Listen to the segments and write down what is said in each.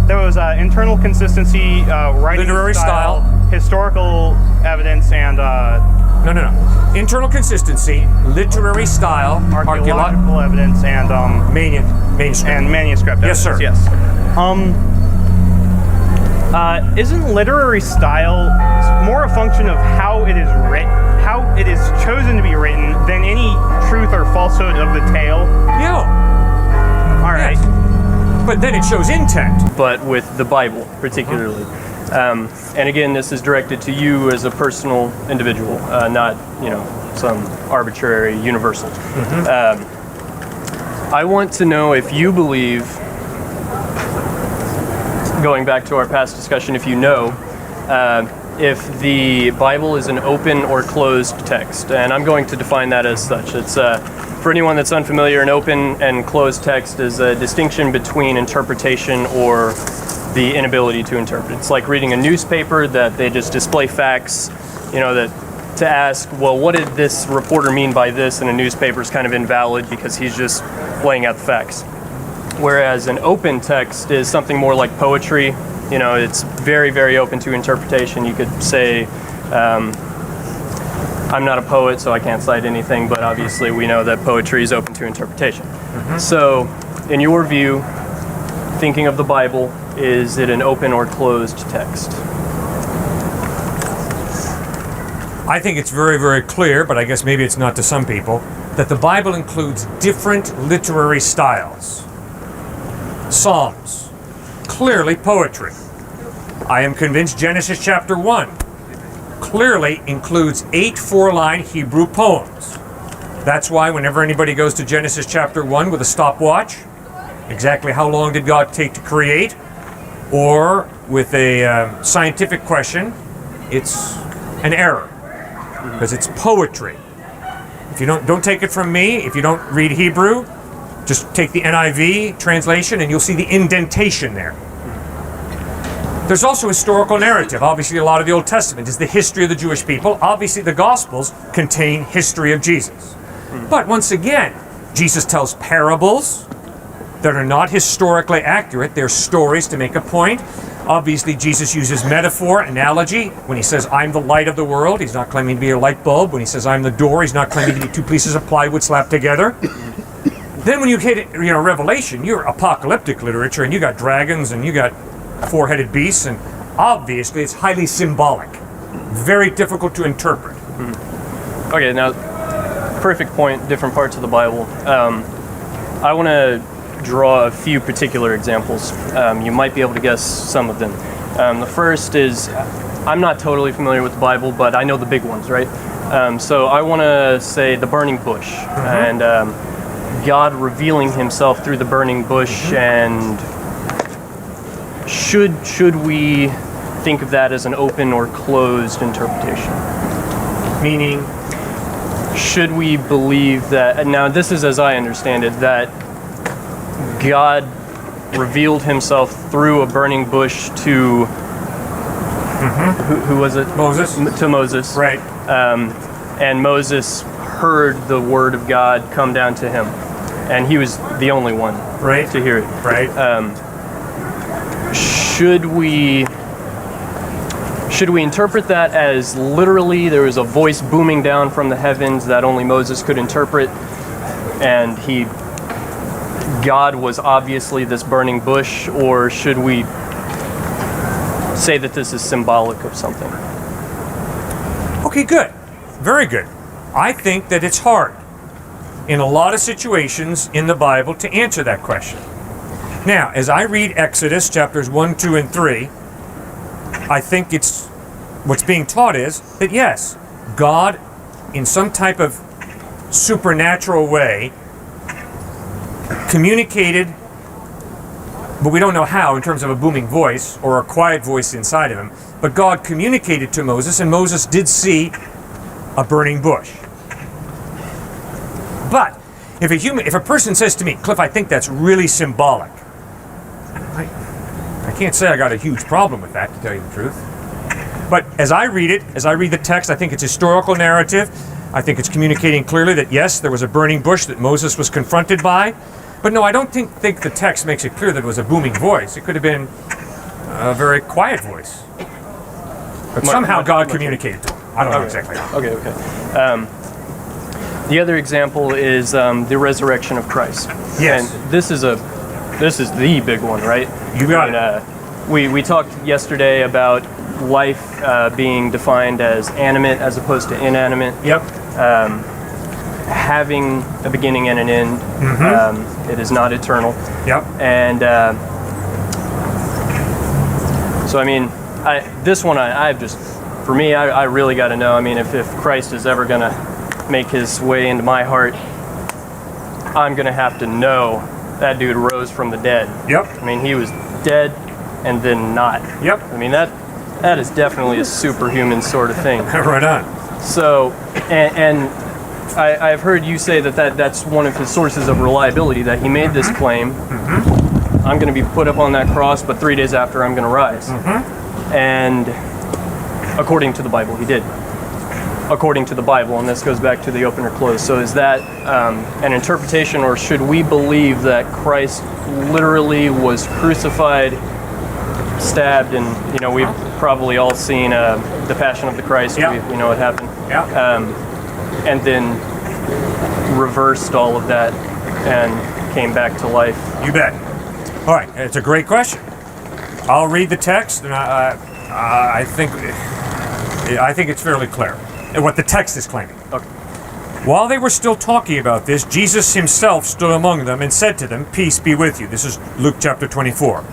There was internal consistency, writing literary style, historical evidence, and no. Internal consistency, literary style, archaeological evidence, and manuscript. And manuscript Yes, evidence. sir. Yes. Isn't literary style more a function of how it is written, how it is chosen to be written, than any truth or falsehood of the tale? Yeah. All right. Yes. But then it shows intent. But with the Bible, particularly. And again, this is directed to you as a personal individual, not, some arbitrary universal. I want to know if you believe, going back to our past discussion, if you know, if the Bible is an open or closed text. And I'm going to define that as such. It's for anyone that's unfamiliar, an open and closed text is a distinction between interpretation or the inability to interpret. It's like reading a newspaper that they just display facts, that to ask, well, what did this reporter mean by this in a newspaper is kind of invalid because he's just laying out the facts. Whereas an open text is something more like poetry. It's very, very open to interpretation. You could say, I'm not a poet, so I can't cite anything, but obviously we know that poetry is open to interpretation. So, in your view, thinking of the Bible, is it an open or closed text? I think it's very, very clear, but I guess maybe it's not to some people, that the Bible includes different literary styles. Psalms, clearly poetry. I am convinced Genesis chapter 1 clearly includes 8 4-line Hebrew poems. That's why whenever anybody goes to Genesis chapter 1 with a stopwatch, exactly how long did God take to create, or with a scientific question, it's an error, because it's poetry. If you don't take it from me, if you don't read Hebrew, just take the NIV translation and you'll see the indentation there. There's also historical narrative. Obviously, a lot of the Old Testament is the history of the Jewish people. Obviously, the Gospels contain history of Jesus. But once again, Jesus tells parables that are not historically accurate. They're stories to make a point. Obviously, Jesus uses metaphor, analogy. When he says, I'm the light of the world, he's not claiming to be a light bulb. When he says, I'm the door, he's not claiming to be 2 pieces of plywood slapped together. Then when you hit, Revelation, you're apocalyptic literature, and you got dragons, and you got 4-headed beasts, and obviously it's highly symbolic. Very difficult to interpret. Okay, now, perfect point, different parts of the Bible. I want to draw a few particular examples. You might be able to guess some of them. The first is, I'm not totally familiar with the Bible, but I know the big ones, right? So I want to say the burning bush, and God revealing himself through the burning bush, and should we think of that as an open or closed interpretation? Meaning? Should we believe that, now this is as I understand it, that God revealed himself through a burning bush to, who was it? Moses. To Moses. Right. And Moses heard the word of God come down to him. And he was the only one to hear it. Right. Should we interpret that as literally there was a voice booming down from the heavens that only Moses could interpret, and God was obviously this burning bush, or should we say that this is symbolic of something? Okay, good. Very good. I think that it's hard in a lot of situations in the Bible to answer that question. Now, as I read Exodus chapters 1, 2, and 3, I think what's being taught is that yes, God, in some type of supernatural way, communicated, but we don't know how in terms of a booming voice or a quiet voice inside of him, but God communicated to Moses, and Moses did see a burning bush. But if a person says to me, Cliff, I think that's really symbolic, I can't say I got a huge problem with that, to tell you the truth. But as I read it, as I read the text, I think it's historical narrative. I think it's communicating clearly that yes, there was a burning bush that Moses was confronted by. But no, I don't think the text makes it clear that it was a booming voice. It could have been a very quiet voice. But somehow God communicated to him. I don't know exactly how. Okay. The other example is the resurrection of Christ. Yes. And this is the big one, right? You got it. We talked yesterday about life being defined as animate as opposed to inanimate. Yep. Having a beginning and an end. It is not eternal. Yep. And so, I mean, this one, I really got to know. I mean, if Christ is ever going to make his way into my heart, I'm going to have to know that dude rose from the dead. Yep. I mean, he was dead and then not. Yep. I mean, that is definitely a superhuman sort of thing. Right on. So, and I've heard you say that's one of his sources of reliability, that he made this claim, I'm going to be put up on that cross, but 3 days after I'm going to rise. And according to the Bible, he did. According to the Bible, and this goes back to the open or close. So is that an interpretation, or should we believe that Christ literally was crucified, stabbed, and we've probably all seen the Passion of the Christ. Yeah. We know what happened. Yeah. And then reversed all of that and came back to life. You bet. All right, it's a great question. I'll read the text, and I think it's fairly clear what the text is claiming. Okay. While they were still talking about this, Jesus himself stood among them and said to them, "Peace be with you." This is Luke chapter 24.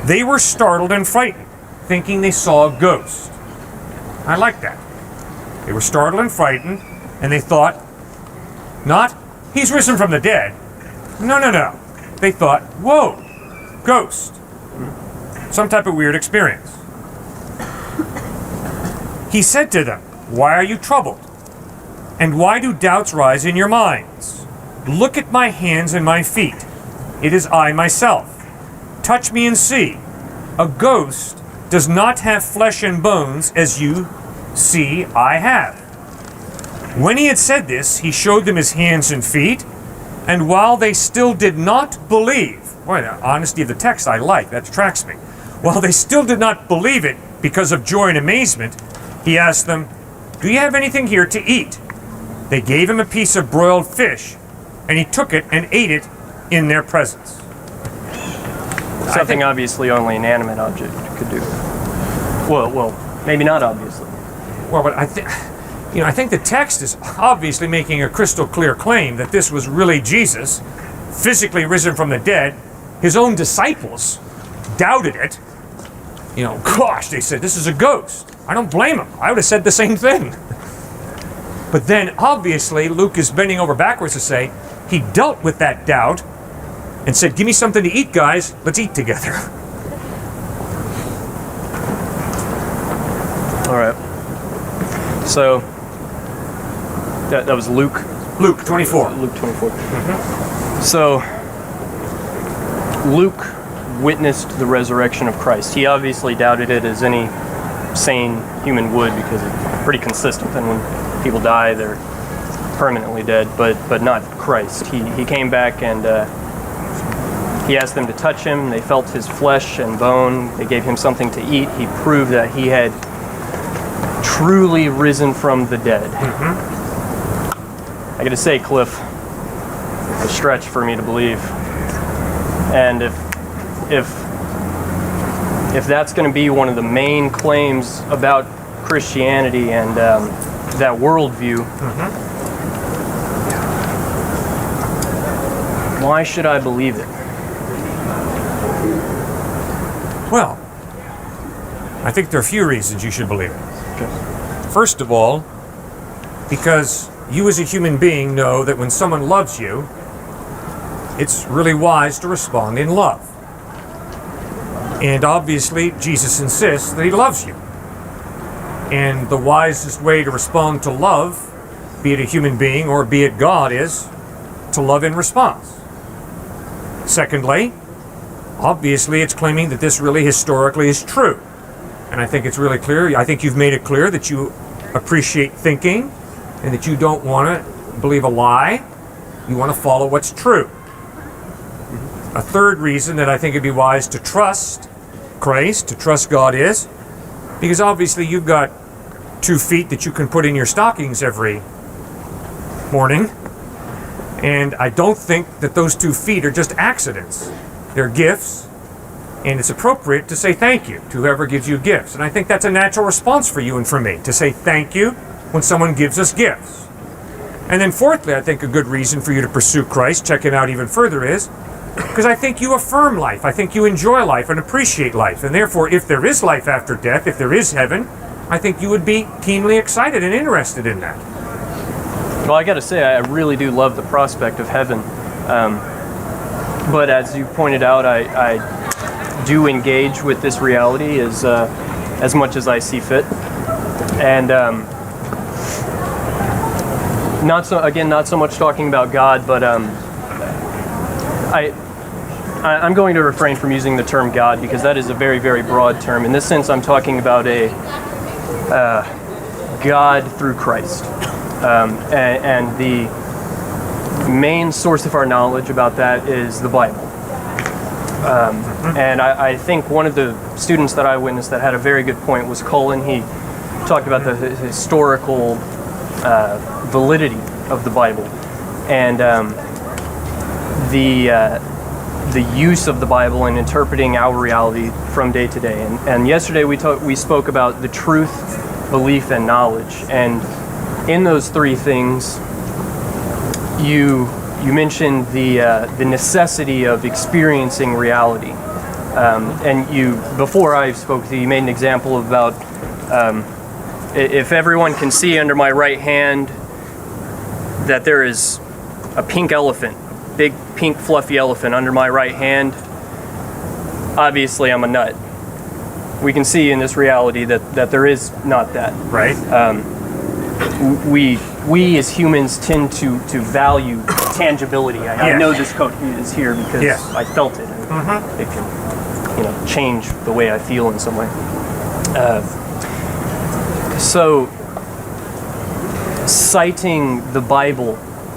They were startled and frightened, thinking they saw a ghost. I like that. They were startled and frightened, and they thought, not, he's risen from the dead. No. They thought, whoa, ghost. Some type of weird experience. He said to them, "Why are you troubled? And why do doubts rise in your minds? Look at my hands and my feet. It is I myself. Touch me and see. A ghost does not have flesh and bones as you see I have." When he had said this, he showed them his hands and feet, and while they still did not believe, boy, the honesty of the text I like, that attracts me. While they still did not believe it because of joy and amazement, he asked them, "Do you have anything here to eat?" They gave him a piece of broiled fish, and he took it and ate it in their presence. Something obviously only an animate object could do. Well, maybe not obviously. Well, but I think the text is obviously making a crystal clear claim that this was really Jesus, physically risen from the dead. His own disciples doubted it. Gosh, they said, this is a ghost. I don't blame them. I would have said the same thing. But then, obviously, Luke is bending over backwards to say, he dealt with that doubt and said, "Give me something to eat, guys. Let's eat together." All right. So that was Luke. Luke 24. Luke 24. So Luke witnessed the resurrection of Christ. He obviously doubted it, as any sane human would, because it's pretty consistent. And when people die, they're permanently dead. But not Christ. He came back and he asked them to touch him. They felt his flesh and bone. They gave him something to eat. He proved that he had truly risen from the dead. I gotta say, Cliff, it's a stretch for me to believe. And if that's going to be one of the main claims about Christianity and that worldview, why should I believe it? Well, I think there are a few reasons you should believe it. Okay. First of all, because you as a human being know that when someone loves you, it's really wise to respond in love. And obviously, Jesus insists that he loves you. And the wisest way to respond to love, be it a human being or be it God, is to love in response. Secondly, obviously it's claiming that this really historically is true. And I think it's really clear. I think you've made it clear that you appreciate thinking and that you don't want to believe a lie. You want to follow what's true. A third reason that I think it'd be wise to trust Christ, to trust God is, because obviously you've got 2 feet that you can put in your stockings every morning, and I don't think that those 2 feet are just accidents. They're gifts, and it's appropriate to say thank you to whoever gives you gifts. And I think that's a natural response for you and for me, to say thank you when someone gives us gifts. And then fourthly, I think a good reason for you to pursue Christ, check it out even further, is because I think you affirm life. I think you enjoy life and appreciate life. And therefore, if there is life after death, if there is heaven, I think you would be keenly excited and interested in that. Well, I got to say, I really do love the prospect of heaven. But as you pointed out, I do engage with this reality as much as I see fit. And not so much talking about God, but I'm going to refrain from using the term God, because that is a very, very broad term. In this sense, I'm talking about a God through Christ. And the main source of our knowledge about that is the Bible. And I think one of the students that I witnessed that had a very good point was Colin. He talked about the historical validity of the Bible, and the use of the Bible in interpreting our reality from day to day. And yesterday we spoke about the truth, belief, and knowledge. And in those 3 things, you mentioned the necessity of experiencing reality. And before I spoke to you, you made an example about if everyone can see under my right hand that there is a pink elephant, big pink fluffy elephant under my right hand, obviously I'm a nut. We can see in this reality that there is not that. Right. We as humans tend to value tangibility. I know this coat is here because I felt it. And it can, change the way I feel in some way. So, citing the Bible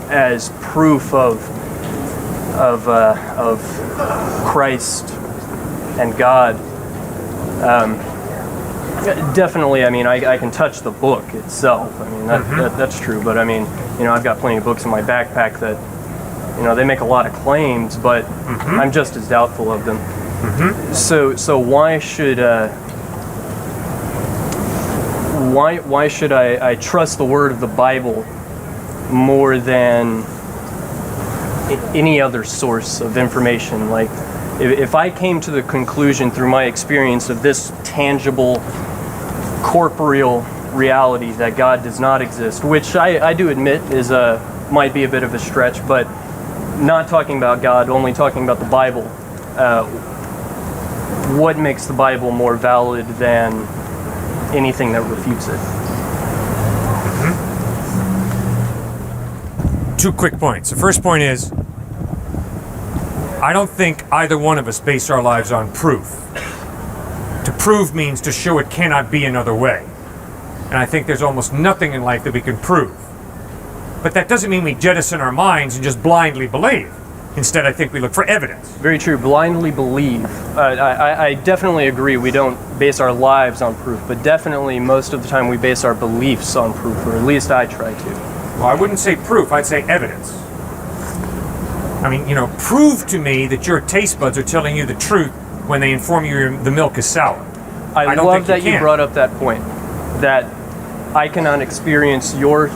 as proof of Christ and God. Definitely, I can touch the book itself. That's true. But I've got plenty of books in my backpack that, they make a lot of claims, but I'm just as doubtful of them. So why should I trust the word of the Bible more than any other source of information? Like, if I came to the conclusion through my experience of this tangible, corporeal reality that God does not exist, which I do admit might be a bit of a stretch, but not talking about God, only talking about the Bible, what makes the Bible more valid than anything that refutes it? 2 quick points. The first point is, I don't think either one of us base our lives on proof. To prove means to show it cannot be another way. And I think there's almost nothing in life that we can prove. But that doesn't mean we jettison our minds and just blindly believe. Instead, I think we look for evidence. Very true. Blindly believe. I definitely agree we don't base our lives on proof, but definitely most of the time we base our beliefs on proof, or at least I try to. Well, I wouldn't say proof, I'd say evidence. Prove to me that your taste buds are telling you the truth when they inform you the milk is sour. I love that you brought up that point, that I cannot experience your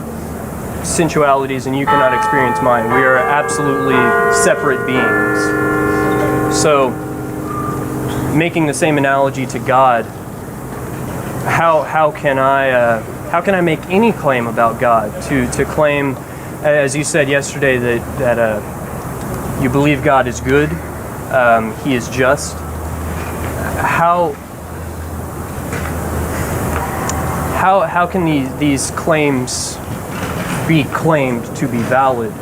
sensualities and you cannot experience mine. We are absolutely separate beings. So, making the same analogy to God, how can I make any claim about God? To claim, as you said yesterday, that you believe God is good, He is just. How can these claims be claimed to be valid?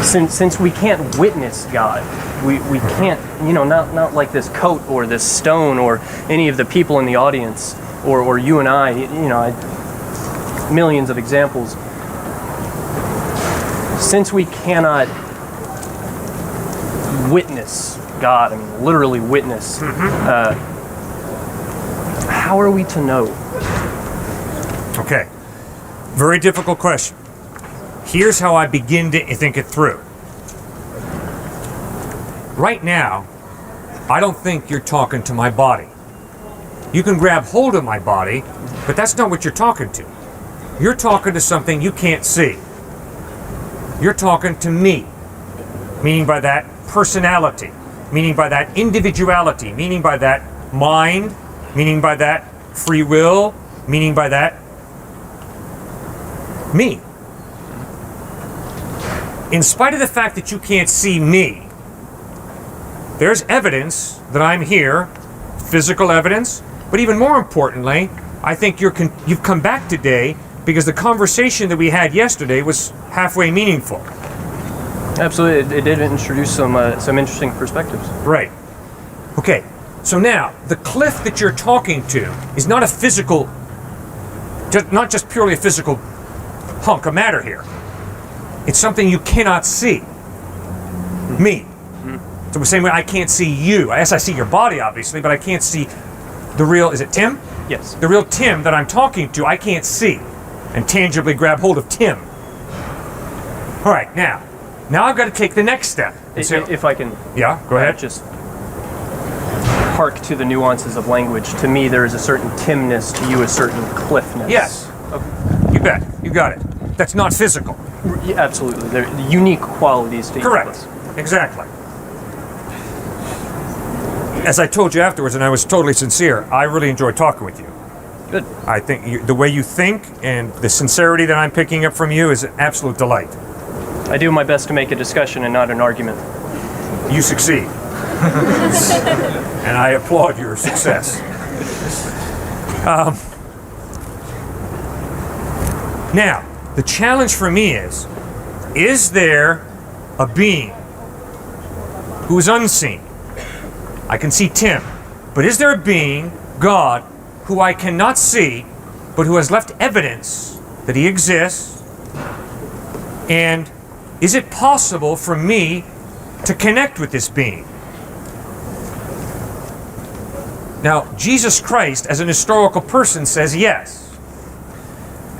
Since we can't witness God, we can't, not like this coat or this stone or any of the people in the audience or you and I, millions of examples. Since we cannot witness God, I mean, literally witness, how are we to know? Okay. Very difficult question. Here's how I begin to think it through. Right now, I don't think you're talking to my body. You can grab hold of my body, but that's not what you're talking to. You're talking to something you can't see. You're talking to me, meaning by that personality, meaning by that individuality, meaning by that mind, meaning by that free will, meaning by that me. In spite of the fact that you can't see me, there's evidence that I'm here, physical evidence, but even more importantly, I think you've come back today because the conversation that we had yesterday was halfway meaningful. Absolutely, it did introduce some interesting perspectives. Right. Okay, so now, the Cliffe that you're talking to is not a physical, not just purely a physical hunk of matter here. It's something you cannot see. Me. So the same way I can't see you. Yes, I see your body, obviously, but I can't see the real, is it Tim? Yes. The real Tim that I'm talking to, I can't see and tangibly grab hold of Tim. All right, now I've got to take the next step. If I can... Yeah, go ahead. Just hark to the nuances of language. To me, there is a certain Timness, to you a certain Cliffness. Yes. Okay. You bet. You got it. That's not physical. Yeah, absolutely. They're unique qualities to each of Correct. us. Exactly. As I told you afterwards, and I was totally sincere, I really enjoyed talking with you. Good. I think the way you think and the sincerity that I'm picking up from you is an absolute delight. I do my best to make a discussion and not an argument. You succeed. And I applaud your success. Now, the challenge for me is there a being who is unseen? I can see Tim, but is there a being, God, who I cannot see, but who has left evidence that he exists? And is it possible for me to connect with this being? Now, Jesus Christ, as an historical person, says yes.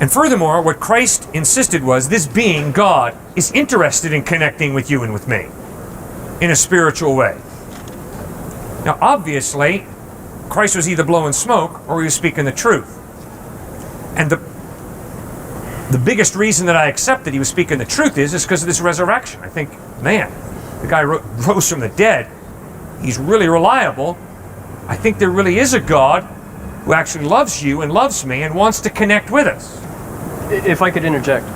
And furthermore, what Christ insisted was this being, God, is interested in connecting with you and with me in a spiritual way. Now, obviously, Christ was either blowing smoke or he was speaking the truth. And the biggest reason that I accept that he was speaking the truth is because of this resurrection. I think, man, the guy rose from the dead. He's really reliable. I think there really is a God who actually loves you and loves me and wants to connect with us. If I could interject.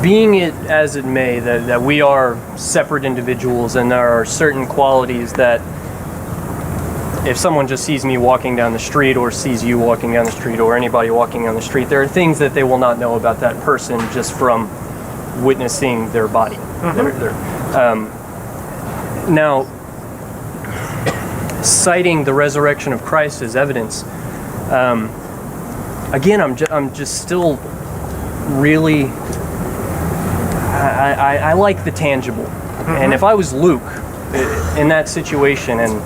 Being it as it may, that we are separate individuals and there are certain qualities that if someone just sees me walking down the street or sees you walking down the street or anybody walking down the street, there are things that they will not know about that person just from witnessing their body. Now, citing the resurrection of Christ as evidence, again, I'm just still really... I like the tangible. And if I was Luke in that situation and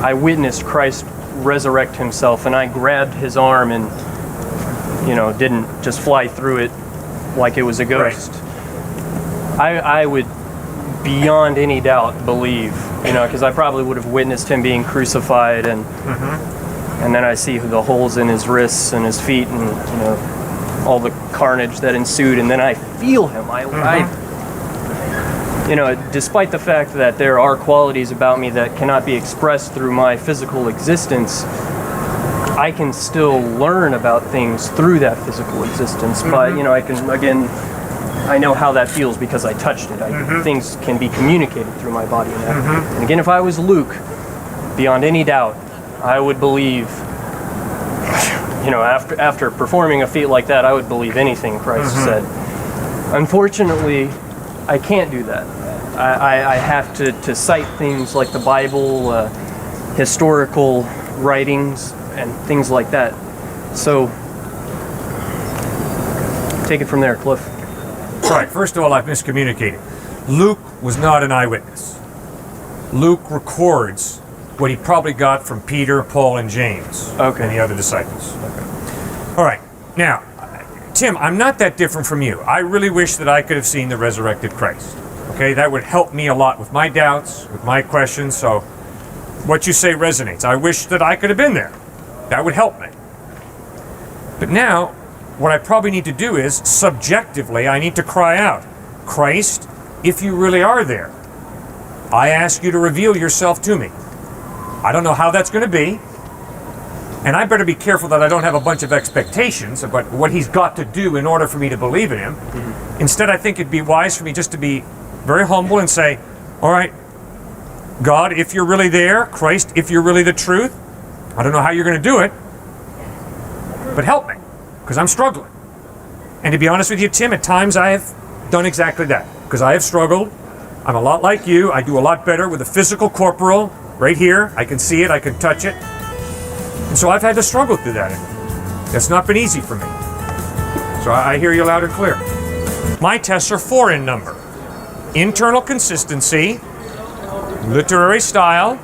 I witnessed Christ resurrect himself and I grabbed his arm and, didn't just fly through it like it was a ghost, right. I would beyond any doubt believe, because I probably would have witnessed him being crucified and then I see the holes in his wrists and his feet and, all the carnage that ensued, and then I feel him. Despite the fact that there are qualities about me that cannot be expressed through my physical existence, I can still learn about things through that physical existence. But I know how that feels because I touched it. Things can be communicated through my body. And again, if I was Luke, beyond any doubt, I would believe. After performing a feat like that, I would believe anything Christ said. Unfortunately, I can't do that. I have to cite things like the Bible, historical writings, and things like that. So, take it from there, Cliff. Right, first of all, I've miscommunicated. Luke was not an eyewitness. Luke records what he probably got from Peter, Paul, and James, Okay. and the other disciples. All right. Now, Tim, I'm not that different from you. I really wish that I could have seen the resurrected Christ. Okay, that would help me a lot with my doubts, with my questions. So what you say resonates. I wish that I could have been there. That would help me. But now, what I probably need to do is, subjectively, I need to cry out, Christ, if you really are there, I ask you to reveal yourself to me. I don't know how that's going to be. And I better be careful that I don't have a bunch of expectations about what he's got to do in order for me to believe in him. Instead, I think it'd be wise for me just to be very humble and say, all right, God, if you're really there, Christ, if you're really the truth, I don't know how you're going to do it, but help me, because I'm struggling. And to be honest with you, Tim, at times I have done exactly that, because I have struggled. I'm a lot like you. I do a lot better with a physical corporal right here. I can see it, I can touch it. And so I've had to struggle through that. That's not been easy for me. So I hear you loud and clear. My tests are 4 in number. Internal consistency, literary style,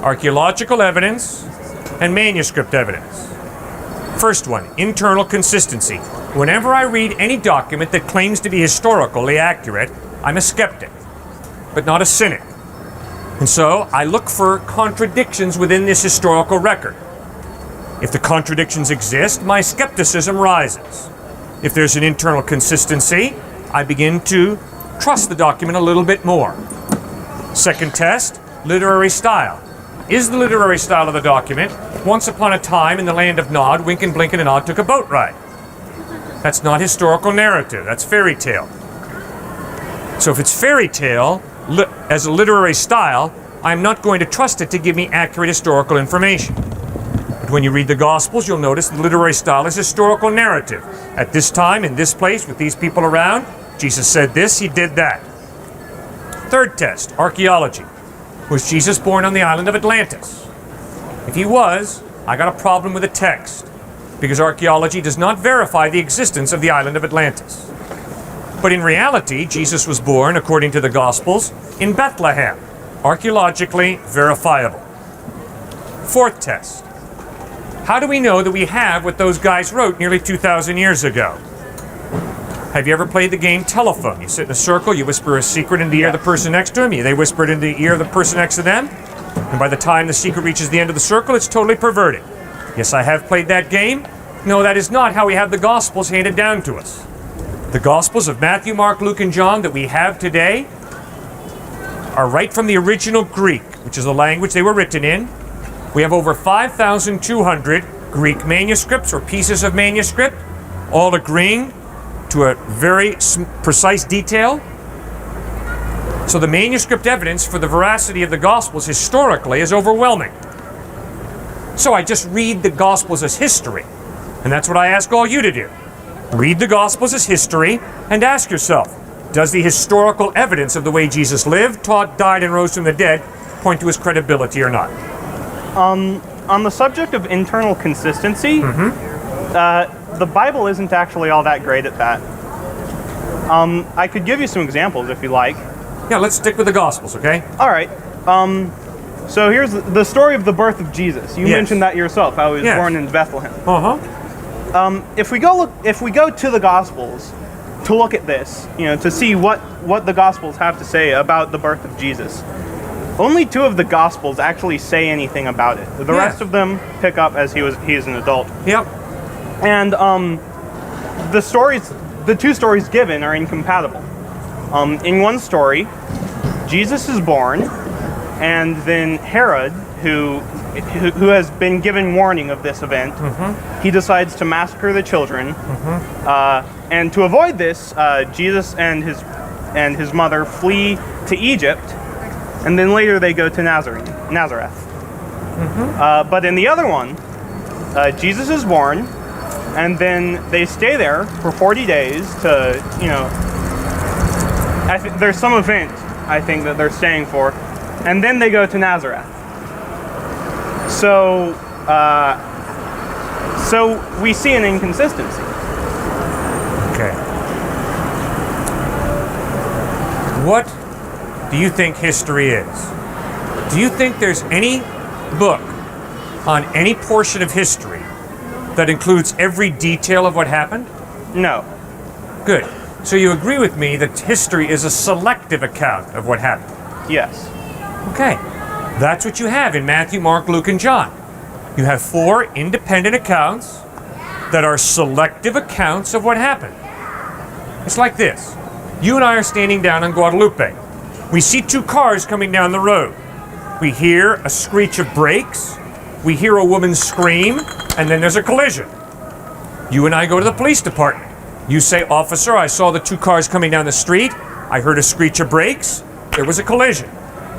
archaeological evidence, and manuscript evidence. First one, internal consistency. Whenever I read any document that claims to be historically accurate, I'm a skeptic, but not a cynic. And so I look for contradictions within this historical record. If the contradictions exist, my skepticism rises. If there's an internal consistency, I begin to trust the document a little bit more. Second test, literary style. Is the literary style of the document, once upon a time in the land of Nod, Wink and Blink and Nod took a boat ride? That's not historical narrative, that's fairy tale. So if it's fairy tale, as a literary style, I'm not going to trust it to give me accurate historical information. But when you read the Gospels, you'll notice the literary style is historical narrative. At this time, in this place, with these people around, Jesus said this, he did that. Third test, archaeology. Was Jesus born on the island of Atlantis? If he was, I got a problem with the text, because archaeology does not verify the existence of the island of Atlantis. But in reality, Jesus was born, according to the Gospels, in Bethlehem, archaeologically verifiable. Fourth test. How do we know that we have what those guys wrote nearly 2,000 years ago? Have you ever played the game telephone? You sit in a circle, you whisper a secret in the ear of the person next to him, they whisper it in the ear of the person next to them, and by the time the secret reaches the end of the circle, it's totally perverted. Yes, I have played that game. No, that is not how we have the Gospels handed down to us. The Gospels of Matthew, Mark, Luke, and John that we have today are right from the original Greek, which is the language they were written in. We have over 5,200 Greek manuscripts or pieces of manuscript, all agreeing to a very precise detail. So the manuscript evidence for the veracity of the Gospels historically is overwhelming. So I just read the Gospels as history, and that's what I ask all you to do. Read the Gospels as history and ask yourself, does the historical evidence of the way Jesus lived, taught, died, and rose from the dead point to his credibility or not? On the subject of internal consistency, the Bible isn't actually all that great at that. I could give you some examples if you like. Yeah, let's stick with the Gospels, okay? All right. So here's the story of the birth of Jesus. You mentioned that yourself, how he was born in Bethlehem. If we go to the Gospels to look at this, to see what the Gospels have to say about the birth of Jesus, only 2 of the Gospels actually say anything about it. The rest of them pick up as he is an adult. Yep. And the 2 stories given are incompatible. In one story, Jesus is born, and then Herod, who has been given warning of this event, he decides to massacre the children. And to avoid this, Jesus and his mother flee to Egypt, and then later they go to Nazareth. But in the other one, Jesus is born, and then they stay there for 40 days to, there's some event, I think, that they're staying for, and then they go to Nazareth. So we see an inconsistency. Okay. What do you think history is? Do you think there's any book on any portion of history that includes every detail of what happened? No. Good. So you agree with me that history is a selective account of what happened? Yes. Okay. That's what you have in Matthew, Mark, Luke, and John. You have 4 independent accounts that are selective accounts of what happened. It's like this. You and I are standing down on Guadalupe. We see 2 cars coming down the road. We hear a screech of brakes. We hear a woman scream, and then there's a collision. You and I go to the police department. You say, "Officer, I saw the 2 cars coming down the street. I heard a screech of brakes. There was a collision."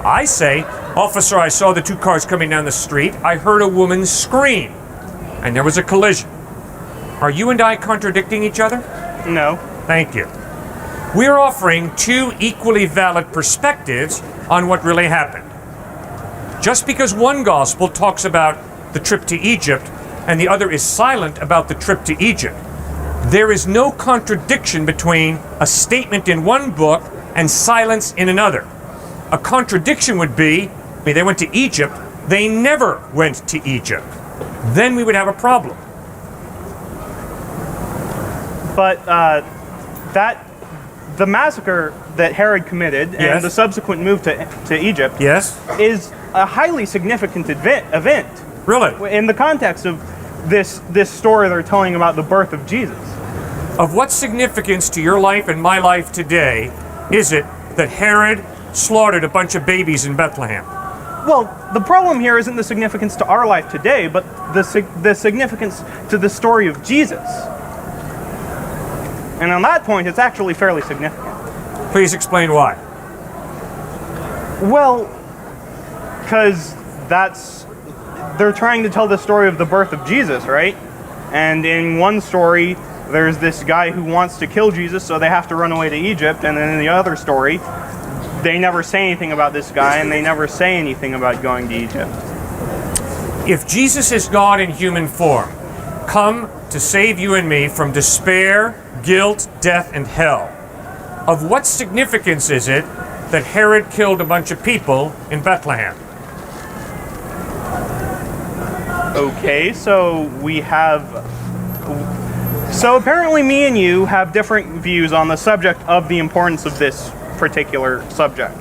I say, "Officer, I saw the 2 cars coming down the street. I heard a woman scream, and there was a collision." Are you and I contradicting each other? No. Thank you. We're offering 2 equally valid perspectives on what really happened. Just because one gospel talks about the trip to Egypt and the other is silent about the trip to Egypt, there is no contradiction between a statement in one book and silence in another. A contradiction would be, they went to Egypt, they never went to Egypt. Then we would have a problem. But the massacre that Herod committed Yes. and the subsequent move to Egypt Yes? is a highly significant event Really? in the context of this story they're telling about the birth of Jesus. Of what significance to your life and my life today is it that Herod slaughtered a bunch of babies in Bethlehem? Well, the problem here isn't the significance to our life today, but the significance to the story of Jesus. And on that point, it's actually fairly significant. Please explain why. Well, because they're trying to tell the story of the birth of Jesus, right? And in one story, there's this guy who wants to kill Jesus, so they have to run away to Egypt. And then in the other story, they never say anything about this guy, and they never say anything about going to Egypt. If Jesus is God in human form, come to save you and me from despair, guilt, death, and hell, of what significance is it that Herod killed a bunch of people in Bethlehem? Okay, so so apparently me and you have different views on the subject of the importance of this particular subject.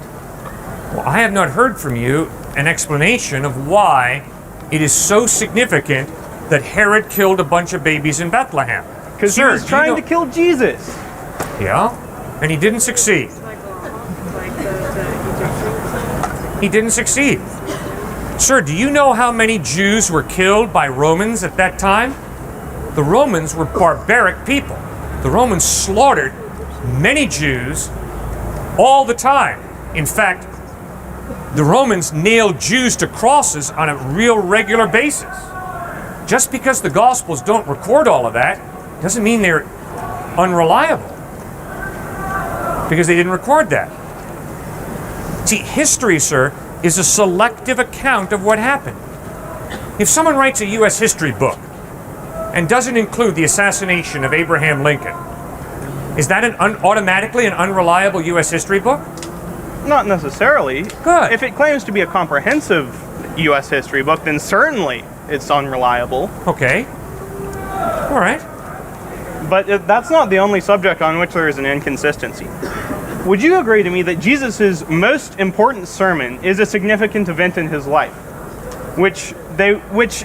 Well, I have not heard from you an explanation of why it is so significant that Herod killed a bunch of babies in Bethlehem. Because he was trying to kill Jesus. Yeah, and he didn't succeed. He didn't succeed. Sir, do you know how many Jews were killed by Romans at that time? The Romans were barbaric people. The Romans slaughtered many Jews all the time. In fact, the Romans nailed Jews to crosses on a real regular basis. Just because the Gospels don't record all of that doesn't mean they're unreliable, because they didn't record that. See, history, sir, is a selective account of what happened. If someone writes a U.S. history book and doesn't include the assassination of Abraham Lincoln, is that automatically an unreliable U.S. history book? Not necessarily. Good. If it claims to be a comprehensive U.S. history book, then certainly it's unreliable. Okay. All right. But that's not the only subject on which there is an inconsistency. Would you agree to me that Jesus' most important sermon is a significant event in his life, which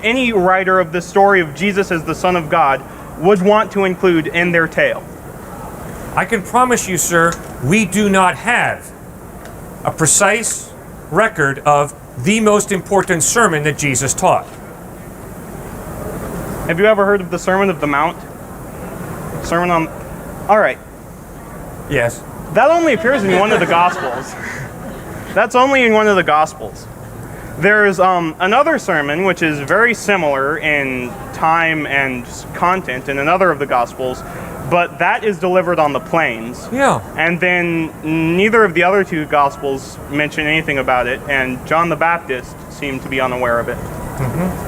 any writer of the story of Jesus as the Son of God would want to include in their tale? I can promise you, sir, we do not have a precise record of the most important sermon that Jesus taught. Have you ever heard of the Sermon of the Mount? Sermon on... All right. Yes. That only appears in one of the Gospels. That's only in one of the Gospels. There's another sermon which is very similar in time and content in another of the Gospels, but that is delivered on the plains. Yeah. And then neither of the other 2 Gospels mention anything about it, and John the Baptist seemed to be unaware of it. Mm-hmm.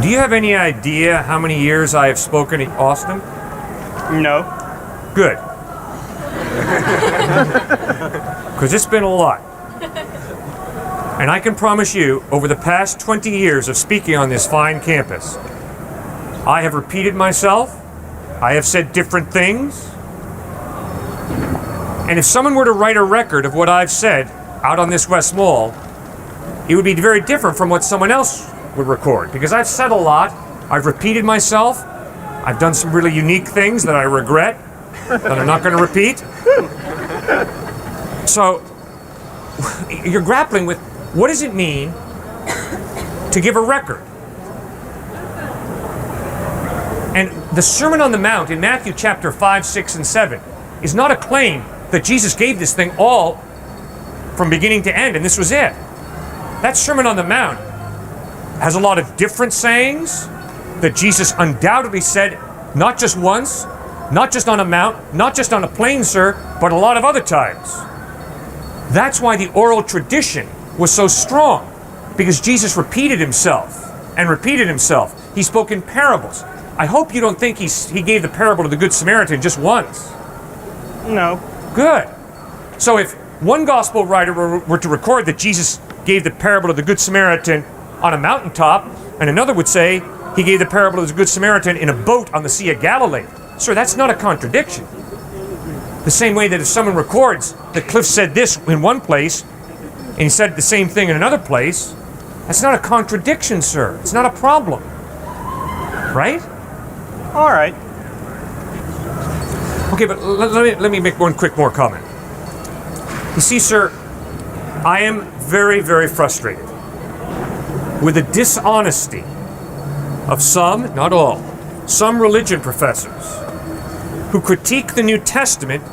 Do you have any idea how many years I have spoken in Austin? No. Good. Because it's been a lot. And I can promise you, over the past 20 years of speaking on this fine campus, I have repeated myself. I have said different things. And if someone were to write a record of what I've said out on this West Mall, it would be very different from what someone else would record. Because I've said a lot. I've repeated myself. I've done some really unique things that I regret, that I'm not going to repeat. So, you're grappling with, what does it mean to give a record? And the Sermon on the Mount in Matthew chapter 5, 6, and 7 is not a claim that Jesus gave this thing all from beginning to end, and this was it. That Sermon on the Mount has a lot of different sayings that Jesus undoubtedly said not just once, not just on a mount, not just on a plain, sir, but a lot of other times. That's why the oral tradition was so strong, because Jesus repeated himself and repeated himself. He spoke in parables. I hope you don't think he gave the parable of the Good Samaritan just once. No. Good. So if one gospel writer were to record that Jesus gave the parable of the Good Samaritan on a mountaintop, and another would say he gave the parable of the Good Samaritan in a boat on the Sea of Galilee. Sir, that's not a contradiction. The same way that if someone records that Cliffe said this in one place, and he said the same thing in another place, that's not a contradiction, sir. It's not a problem. Right? All right. Okay, but let me make one quick more comment. You see, sir, I am very, very frustrated with the dishonesty of some, not all, some religion professors who critique the New Testament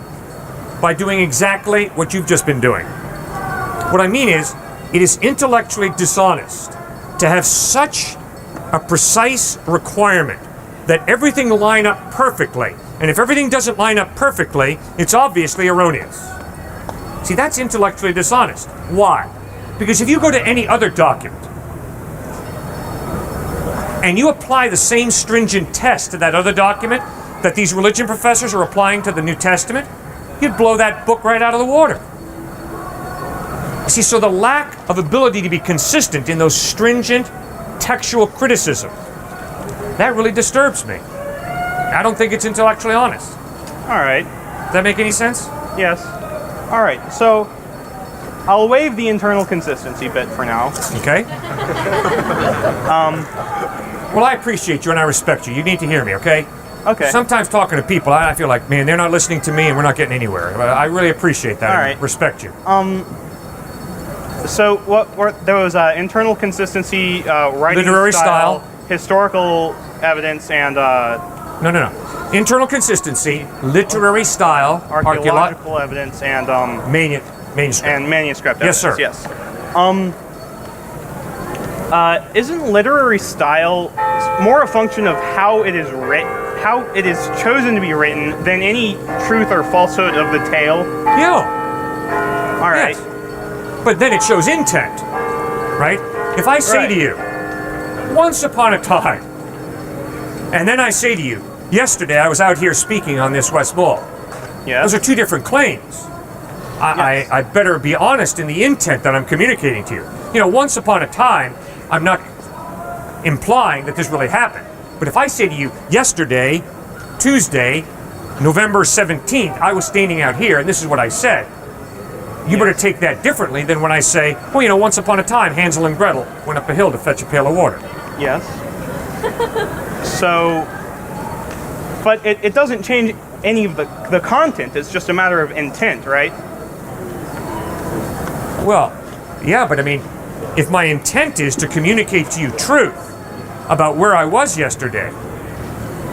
by doing exactly what you've just been doing. What I mean is, it is intellectually dishonest to have such a precise requirement that everything line up perfectly. And if everything doesn't line up perfectly, it's obviously erroneous. See, that's intellectually dishonest. Why? Because if you go to any other document and you apply the same stringent test to that other document that these religion professors are applying to the New Testament, you'd blow that book right out of the water. See, so the lack of ability to be consistent in those stringent textual criticism, that really disturbs me. I don't think it's intellectually honest. All right. Does that make any sense? Yes. All right. So I'll waive the internal consistency bit for now. Okay. Well, I appreciate you and I respect you. You need to hear me, okay? Okay. Sometimes talking to people, I feel like, man, they're not listening to me and we're not getting anywhere. I really appreciate that. All and right. Respect you. So what were there was internal consistency, writing Literary style, historical evidence, and No. Internal consistency, literary style, archaeological evidence, and manuscript. and manuscript Yes, evidence. sir. Yes. Isn't literary style more a function of how it is how it is chosen to be written, than any truth or falsehood of the tale? Yeah. All right. Yes. But then it shows intent, right? If I say to you, once upon a time, and then I say to you, yesterday I was out here speaking on this West Mall. Yes. Those are two different claims. I better be honest in the intent that I'm communicating to you. You know, once upon a time, I'm not implying that this really happened. But if I say to you, yesterday, Tuesday, November 17th, I was standing out here and this is what I said, you better take that differently than when I say, well, you know, once upon a time, Hansel and Gretel went up a hill to fetch a pail of water. Yes. So, but it doesn't change any of the content. It's just a matter of intent, right? Well, yeah, but I mean, if my intent is to communicate to you truth about where I was yesterday,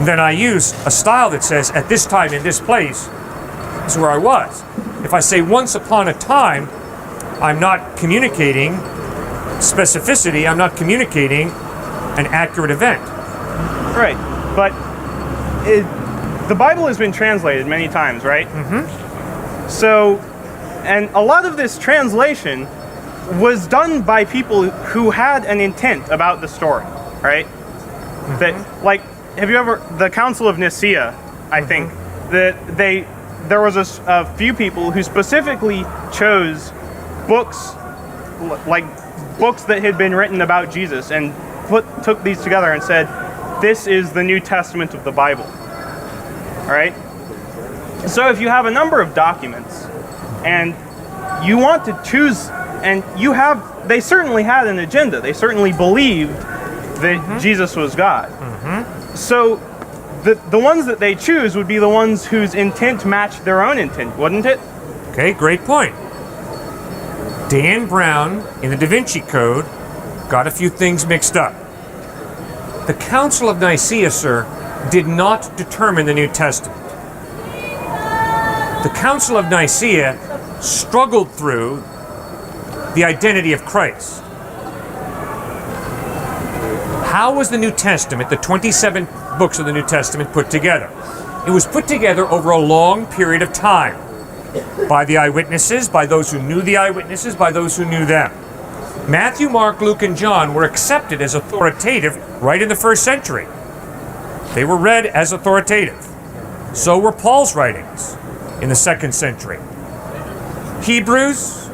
then I use a style that says, at this time in this place is where I was. If I say once upon a time, I'm not communicating specificity, I'm not communicating an accurate event. Right. But the Bible has been translated many times, right? Mm-hmm. So, and a lot of this translation was done by people who had an intent about the story, right? Mm-hmm. That, like, have you ever, the Council of Nicaea, I think, that there was a few people who specifically chose books, like books that had been written about Jesus, and took these together and said, this is the New Testament of the Bible. All right? So if you have a number of documents, and you want to choose, and they certainly had an agenda. They certainly believed that Jesus was God. So the ones that they choose would be the ones whose intent matched their own intent, wouldn't it? Okay, great point. Dan Brown in the Da Vinci Code got a few things mixed up. The Council of Nicaea, sir, did not determine the New Testament. The Council of Nicaea struggled through the identity of Christ. How was the New Testament, the 27 books of the New Testament, put together? It was put together over a long period of time by the eyewitnesses, by those who knew the eyewitnesses, by those who knew them. Matthew, Mark, Luke, and John were accepted as authoritative right in the first century. They were read as authoritative. So were Paul's writings in the second century. Hebrews,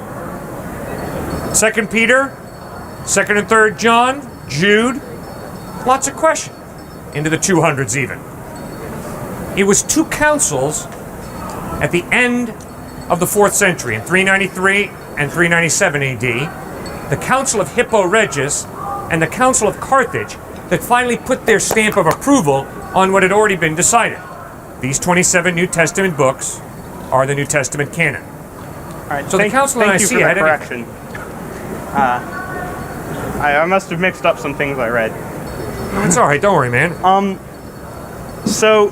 2 Peter, 2nd and 3rd John, Jude, lots of questions, into the 200s even. It was two councils at the end of the 4th century, in 393 and 397 AD, the Council of Hippo Regius and the Council of Carthage, that finally put their stamp of approval on what had already been decided. These 27 New Testament books are the New Testament canon. All right, So the Council of Nicaea had correction. I must have mixed up some things I read. It's all right, don't worry, man. So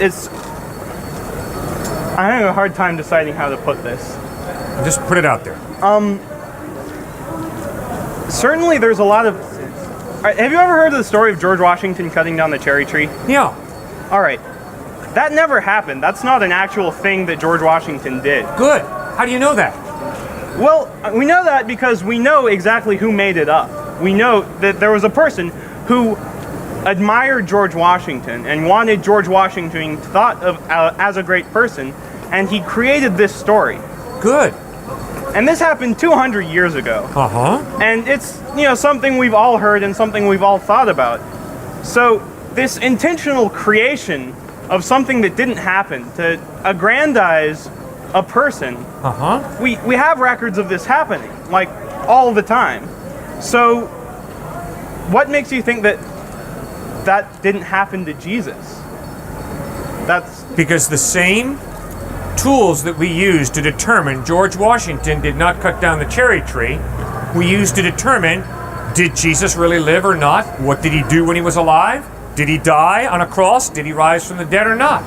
it's I'm having a hard time deciding how to put this. Just put it out there. Certainly, there's a lot of. Have you ever heard of the story of George Washington cutting down the cherry tree? Yeah. All right, that never happened. That's not an actual thing that George Washington did. Good. How do you know that? Well, we know that because we know exactly who made it up. We know that there was a person who admired George Washington and wanted George Washington thought of as a great person, and he created this story. Good. And this happened 200 years ago. Uh-huh. And it's, something we've all heard and something we've all thought about. So this intentional creation of something that didn't happen to aggrandize a person, Uh-huh. we have records of this happening, like, all the time. So what makes you think that didn't happen to Jesus? That's Because the same tools that we use to determine George Washington did not cut down the cherry tree, we use to determine, did Jesus really live or not? What did he do when he was alive? Did he die on a cross? Did he rise from the dead or not?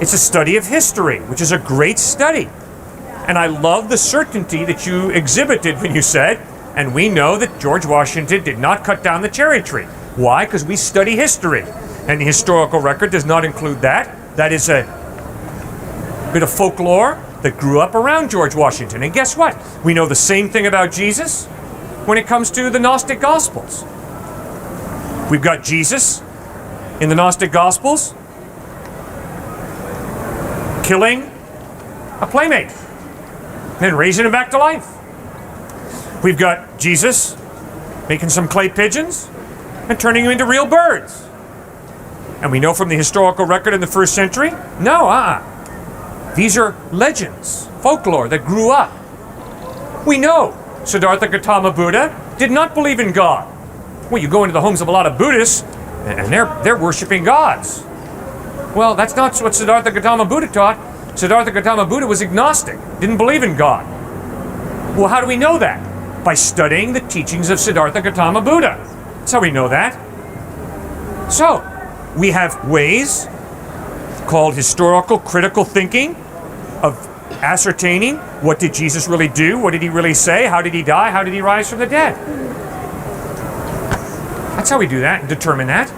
It's a study of history, which is a great study. And I love the certainty that you exhibited when you said, and we know that George Washington did not cut down the cherry tree. Why? Because we study history. And the historical record does not include that. That is a bit of folklore that grew up around George Washington. And guess what? We know the same thing about Jesus when it comes to the Gnostic Gospels. We've got Jesus in the Gnostic Gospels killing a playmate, then raising him back to life. We've got Jesus making some clay pigeons and turning them into real birds. And we know from the historical record in the first century, these are legends, folklore that grew up. We know Siddhartha Gautama Buddha did not believe in God. Well, you go into the homes of a lot of Buddhists, and they're worshiping gods. Well, that's not what Siddhartha Gautama Buddha taught. Siddhartha Gautama Buddha was agnostic, didn't believe in God. Well, how do we know that? By studying the teachings of Siddhartha Gautama Buddha. That's how we know that. So, we have ways called historical critical thinking of ascertaining what did Jesus really do, what did he really say, how did he die, how did he rise from the dead. That's how we do that and determine that.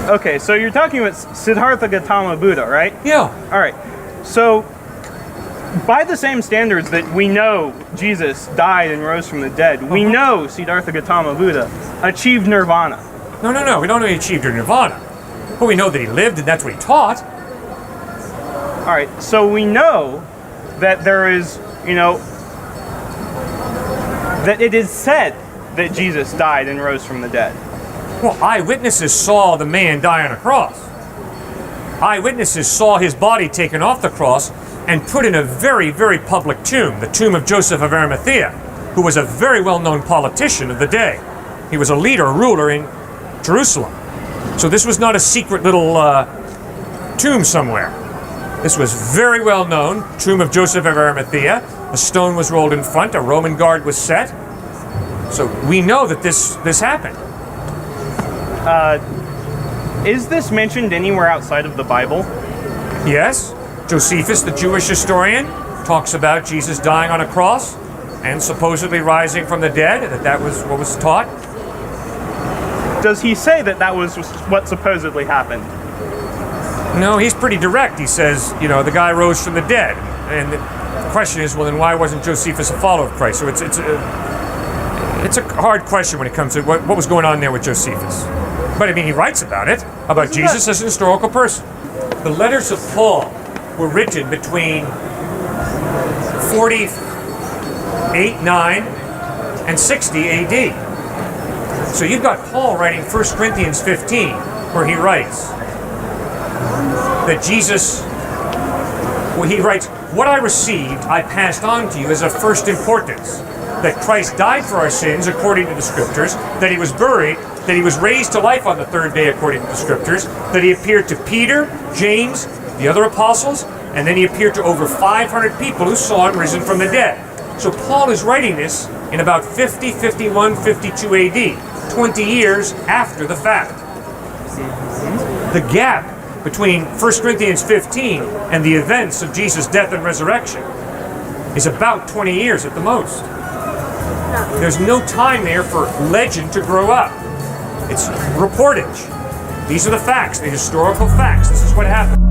Okay, so you're talking about Siddhartha Gautama Buddha, right? Yeah. All right. So by the same standards that we know Jesus died and rose from the dead. We know Siddhartha Gautama Buddha achieved nirvana. No. We don't know he achieved nirvana. But we know that he lived and that's what he taught. All right, so we know that there is, that it is said that Jesus died and rose from the dead. Well, eyewitnesses saw the man die on a cross. Eyewitnesses saw his body taken off the cross and put in a very, very public tomb, the tomb of Joseph of Arimathea, who was a very well-known politician of the day. He was a leader, a ruler in Jerusalem. So this was not a secret little tomb somewhere. This was very well known, tomb of Joseph of Arimathea. A stone was rolled in front, a Roman guard was set. So we know that this happened. Is this mentioned anywhere outside of the Bible? Yes, Josephus, the Jewish historian, talks about Jesus dying on a cross and supposedly rising from the dead, that was what was taught. Does he say that was what supposedly happened? No, he's pretty direct. He says, the guy rose from the dead. And the question is, well, then why wasn't Josephus a follower of Christ? So it's a hard question when it comes to what was going on there with Josephus. But I mean, he writes about it, about Jesus as an historical person. The letters of Paul were written between 48, 9, and 60 AD. So you've got Paul writing 1 Corinthians 15, where he writes that Jesus, he writes, "What I received, I passed on to you as of first importance, that Christ died for our sins according to the Scriptures, that he was buried, that he was raised to life on the third day according to the Scriptures, that he appeared to Peter, James, the other apostles, and then he appeared to over 500 people who saw him risen from the dead." So Paul is writing this in about 50, 51, 52 AD, 20 years after the fact. The gap between 1 Corinthians 15 and the events of Jesus' death and resurrection is about 20 years at the most. There's no time there for legend to grow up. It's reportage. These are the facts, the historical facts. This is what happened.